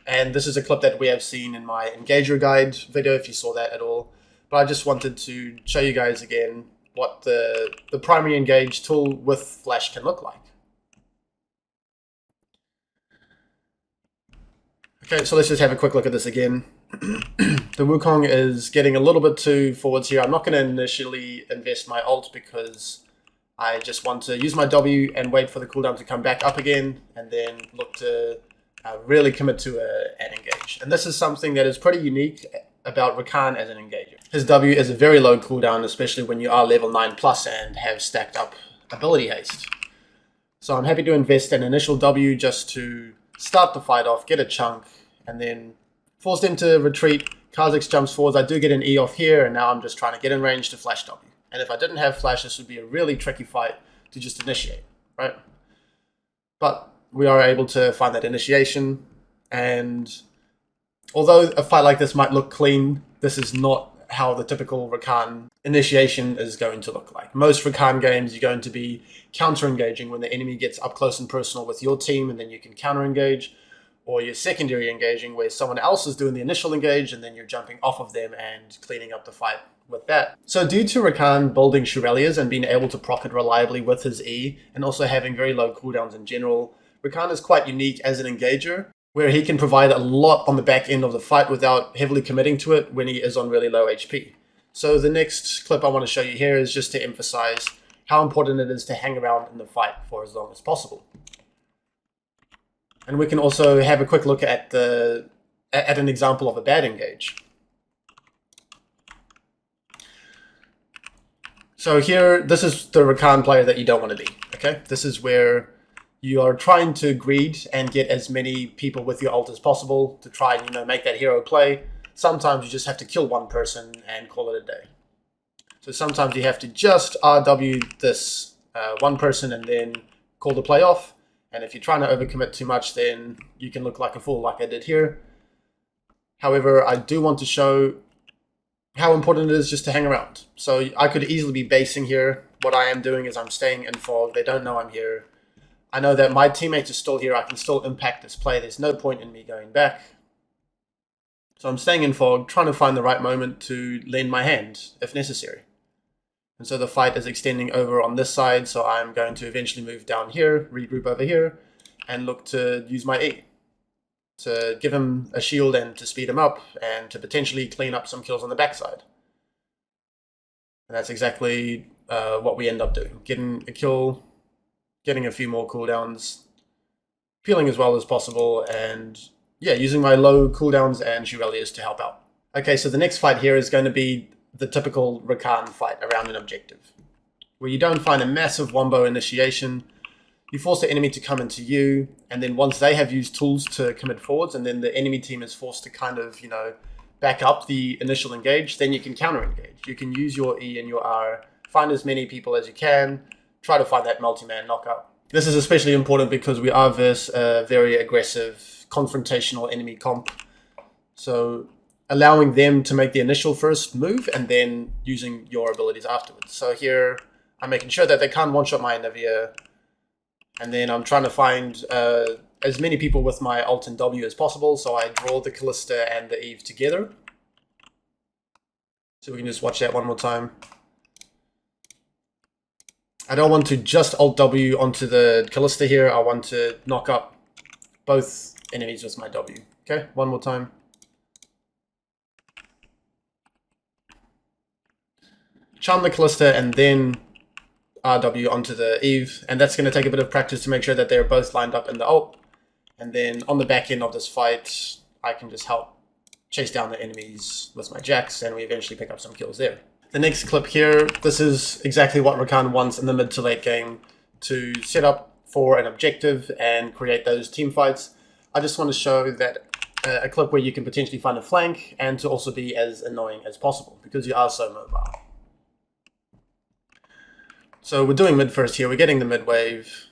[SPEAKER 1] And this is a clip that we have seen in my Engager Guide video, if you saw that at all. But I just wanted to show you guys again what the primary engage tool with Flash can look like. Okay, so let's just have a quick look at this again. The Wukong is getting a little bit too forwards here. I'm not going to initially invest my ult because I just want to use my W and wait for the cooldown to come back up again, and then look to really commit to an engage. And this is something that is pretty unique about Rakan as an engager. His W is a very low cooldown, especially when you are level 9 plus and have stacked up ability haste. So I'm happy to invest an initial W just to start the fight off, get a chunk, and then force them to retreat. Kha'Zix jumps forwards. I do get an E off here, and now I'm just trying to get in range to flash W. And if I didn't have flash, this would be a really tricky fight to just initiate, right? But we are able to find that initiation, and although a fight like this might look clean, this is not how the typical Rakan initiation is going to look like. Most Rakan games, you're going to be counter-engaging when the enemy gets up close and personal with your team, and then you can counter-engage, or you're secondary engaging where someone else is doing the initial engage, and then you're jumping off of them and cleaning up the fight with that. So due to Rakan building Shurelias and being able to proc it reliably with his E, and also having very low cooldowns in general, Rakan is quite unique as an engager, where he can provide a lot on the back end of the fight without heavily committing to it when he is on really low HP. So the next clip I want to show you here is just to emphasize how important it is to hang around in the fight for as long as possible. And we can also have a quick look at an example of a bad engage. So here, this is the Rakan player that you don't want to be, okay? This is where you are trying to greed and get as many people with your ult as possible to try and, make that hero play. Sometimes you just have to kill one person and call it a day. So sometimes you have to just RW this one person and then call the play off. And if you're trying to overcommit too much, then you can look like a fool like I did here. However, I do want to show how important it is just to hang around. So I could easily be basing here. What I am doing is I'm staying in fog. They don't know I'm here. I know that my teammates are still here. I can still impact this play. There's no point in me going back. So I'm staying in fog, trying to find the right moment to lend my hand, if necessary. And so the fight is extending over on this side, so I'm going to eventually move down here, regroup over here, and look to use my E to give him a shield and to speed him up, and to potentially clean up some kills on the backside. And that's exactly what we end up doing. Getting a kill, getting a few more cooldowns, peeling as well as possible, and yeah, using my low cooldowns and Shurelias to help out. Okay, so the next fight here is going to be the typical Rakan fight around an objective, where you don't find a massive wombo initiation. You force the enemy to come into you, and then once they have used tools to commit forwards, and then the enemy team is forced to kind of, back up the initial engage, then you can counter-engage. You can use your E and your R, find as many people as you can, try to find that multi-man knockout. This is especially important because we are versus a very aggressive, confrontational enemy comp. So allowing them to make the initial first move and then using your abilities afterwards. So here, I'm making sure that they can't one-shot my Nivea, and then I'm trying to find as many people with my ult and W as possible, so I draw the Callista and the Eve together. So we can just watch that one more time. I don't want to just ult W onto the Callista here, I want to knock up both enemies with my W. Okay, one more time. Charm the Callista and then RW onto the Eve, and that's going to take a bit of practice to make sure that they're both lined up in the ult. And then on the back end of this fight, I can just help chase down the enemies with my Jax, and we eventually pick up some kills there. The next clip here, this is exactly what Rakan wants in the mid to late game to set up for an objective and create those team fights. I just want to show that a clip where you can potentially find a flank and to also be as annoying as possible because you are so mobile. So we're doing mid first here, we're getting the mid wave.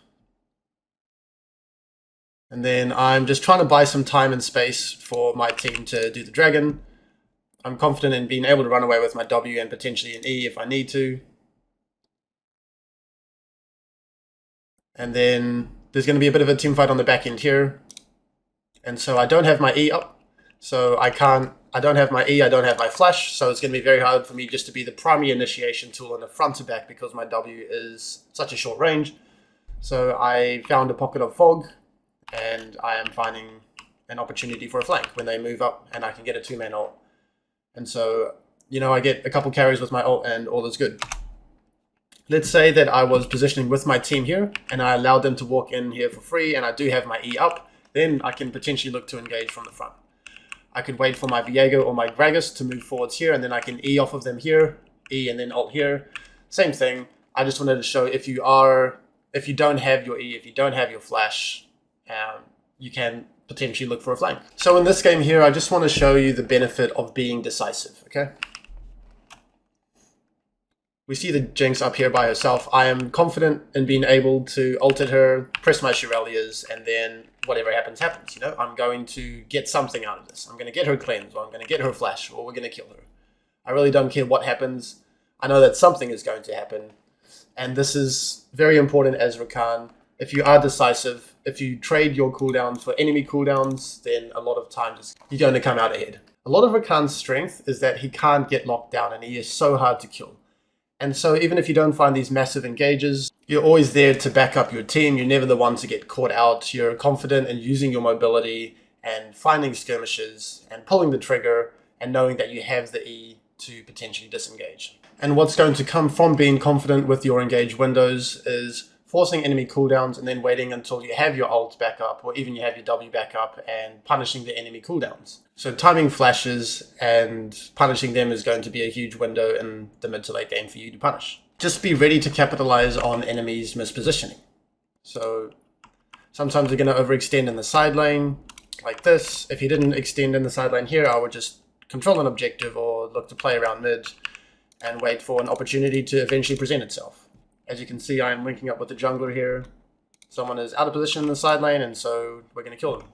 [SPEAKER 1] And then I'm just trying to buy some time and space for my team to do the dragon. I'm confident in being able to run away with my W and potentially an E if I need to. And then there's going to be a bit of a team fight on the back end here. And so I don't have my E up. So I don't have my E, I don't have my flash. So it's going to be very hard for me just to be the primary initiation tool in the front to back because my W is such a short range. So I found a pocket of fog and I am finding an opportunity for a flank when they move up, and I can get a 2-man ult. And so, you know, I get a couple carries with my ult and all is good. Let's say that I was positioning with my team here and I allowed them to walk in here for free and I do have my E up, then I can potentially look to engage from the front. I could wait for my Viego or my Gragas to move forwards here, and then I can E off of them here, E and then ult here. Same thing. I just wanted to show if you don't have your E, if you don't have your flash, you can potentially look for a flank. So in this game here, I just want to show you the benefit of being decisive, okay? We see the Jinx up here by herself. I am confident in being able to ult at her, press my Shirelias, and then whatever happens, happens. You know, I'm going to get something out of this. I'm going to get her cleanse, or I'm going to get her flash, or we're going to kill her. I really don't care what happens. I know that something is going to happen. And this is very important as Rakan. If you are decisive, if you trade your cooldowns for enemy cooldowns, then a lot of times you're going to come out ahead. A lot of Rakan's strength is that he can't get locked down, and he is so hard to kill. And so even if you don't find these massive engages, you're always there to back up your team. You're never the one to get caught out. You're confident in using your mobility and finding skirmishes and pulling the trigger and knowing that you have the E to potentially disengage. And what's going to come from being confident with your engage windows is forcing enemy cooldowns and then waiting until you have your ult back up, or even you have your W back up, and punishing the enemy cooldowns. So timing flashes and punishing them is going to be a huge window in the mid to late game for you to punish. Just be ready to capitalize on enemies' mispositioning. So sometimes they're going to overextend in the side lane, like this. If he didn't extend in the side lane here, I would just control an objective or look to play around mid and wait for an opportunity to eventually present itself. As you can see, I am linking up with the jungler here. Someone is out of position in the side lane, and so we're going to kill them.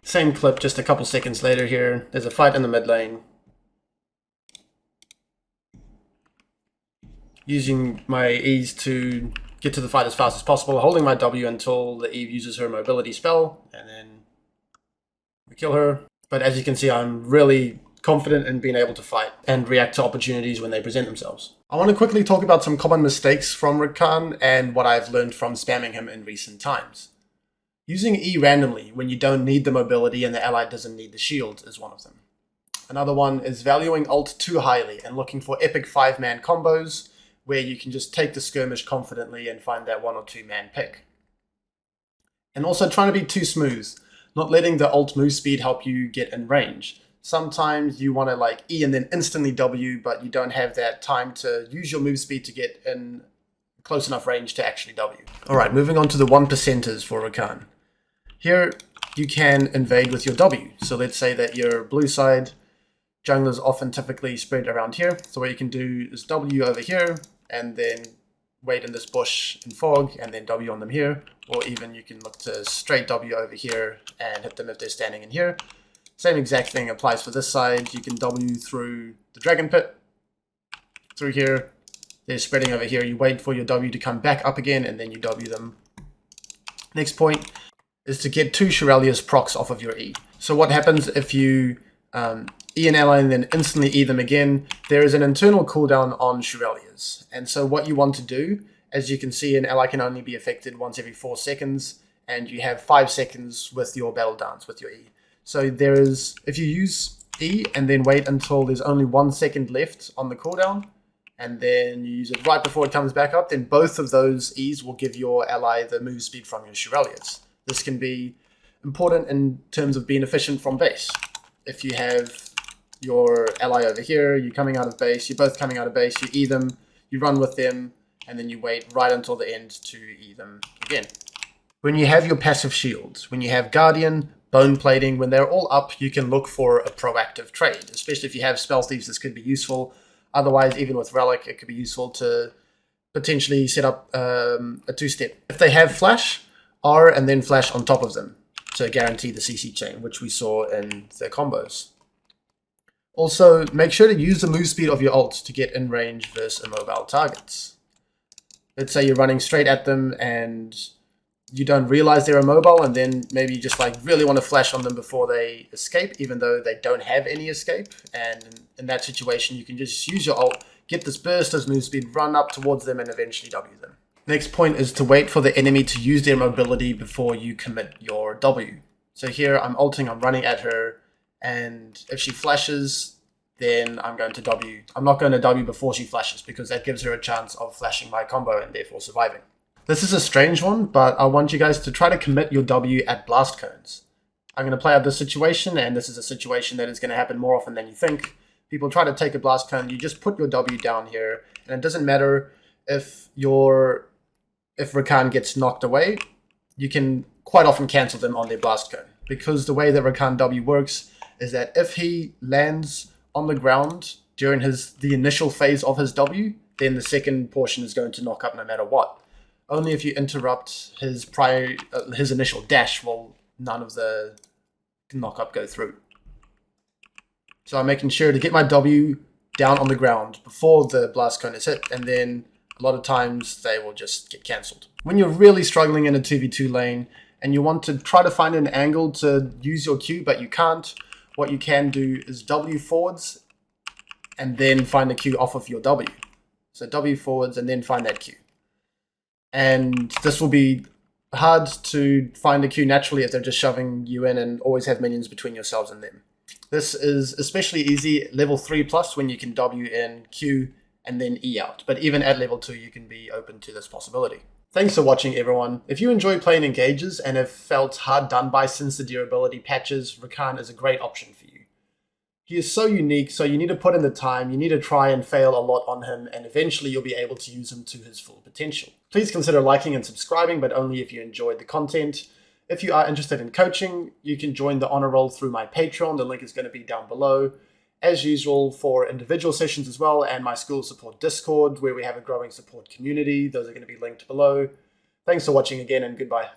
[SPEAKER 1] Same clip, just a couple seconds later here. There's a fight in the mid lane. Using my E's to get to the fight as fast as possible, holding my W until the Eve uses her mobility spell, and then we kill her. But as you can see, I'm really confident in being able to fight and react to opportunities when they present themselves. I want to quickly talk about some common mistakes from Rakan and what I've learned from spamming him in recent times. Using E randomly when you don't need the mobility and the ally doesn't need the shield is one of them. Another one is valuing ult too highly and looking for epic 5-man combos where you can just take the skirmish confidently and find that 1 or 2-man pick. And also trying to be too smooth, not letting the ult move speed help you get in range. Sometimes you want to like E and then instantly W, but you don't have that time to use your move speed to get in close enough range to actually W. Alright, moving on to the 1%ers for Rakan. Here you can invade with your W. So let's say that your blue side junglers often typically spread around here. So what you can do is W over here and then wait in this bush in fog and then W on them here. Or even you can look to straight W over here and hit them if they're standing in here. Same exact thing applies for this side. You can W through the dragon pit, through here. They're spreading over here. You wait for your W to come back up again, and then you W them. Next point is to get 2 Shirelia's procs off of your E. So what happens if you E an ally and then instantly E them again? There is an internal cooldown on Shirelia's. And so what you want to do, as you can see, an ally can only be affected once every 4 seconds, and you have 5 seconds with your battle dance, with your E. So there is, if you use E and then wait until there's only 1 second left on the cooldown, and then you use it right before it comes back up, then both of those E's will give your ally the move speed from your Shirelias. This can be important in terms of being efficient from base. If you have your ally over here, you're coming out of base, you're both coming out of base, you E them, you run with them, and then you wait right until the end to E them again. When you have your passive shields, when you have Guardian, Bone Plating, when they're all up, you can look for a proactive trade, especially if you have Spell Thieves. This could be useful. Otherwise, even with Relic, it could be useful to potentially set up a 2-step. If they have Flash, R and then Flash on top of them to guarantee the CC chain, which we saw in the combos. Also, make sure to use the move speed of your ult to get in range versus immobile targets. Let's say you're running straight at them and you don't realize they're immobile, and then maybe you just like really want to flash on them before they escape, even though they don't have any escape. And in that situation, you can just use your ult, get this burst as move speed, run up towards them, and eventually W them. Next point is to wait for the enemy to use their mobility before you commit your W. So here I'm ulting, I'm running at her, and if she flashes, then I'm going to W. I'm not going to W before she flashes because that gives her a chance of flashing my combo and therefore surviving. This is a strange one, but I want you guys to try to commit your W at blast cones. I'm going to play out this situation, and this is a situation that is going to happen more often than you think. People try to take a blast cone, you just put your W down here, and it doesn't matter if Rakan gets knocked away, you can quite often cancel them on their blast cone. Because the way that Rakan W works is that if he lands on the ground during the initial phase of his W, then the second portion is going to knock up no matter what. Only if you interrupt his initial dash will none of the knock up go through. So I'm making sure to get my W down on the ground before the blast cone is hit, and then a lot of times they will just get cancelled. When you're really struggling in a 2v2 lane and you want to try to find an angle to use your Q but you can't, what you can do is W forwards and then find the Q off of your W. So W forwards and then find that Q. And this will be hard to find a Q naturally if they're just shoving you in and always have minions between yourselves and them. This is especially easy level 3+ when you can W in, Q, and then E out. But even at level 2, you can be open to this possibility. Thanks for watching, everyone. If you enjoy playing engages and have felt hard done by since the durability patches, Rakan is a great option for you. He is so unique, so you need to put in the time, you need to try and fail a lot on him, and eventually you'll be able to use him to his full potential. Please consider liking and subscribing, but only if you enjoyed the content. If you are interested in coaching, you can join the honor roll through my Patreon. The link is going to be down below. As usual, for individual sessions as well, and my school support Discord, where we have a growing support community. Those are going to be linked below. Thanks for watching again, and goodbye.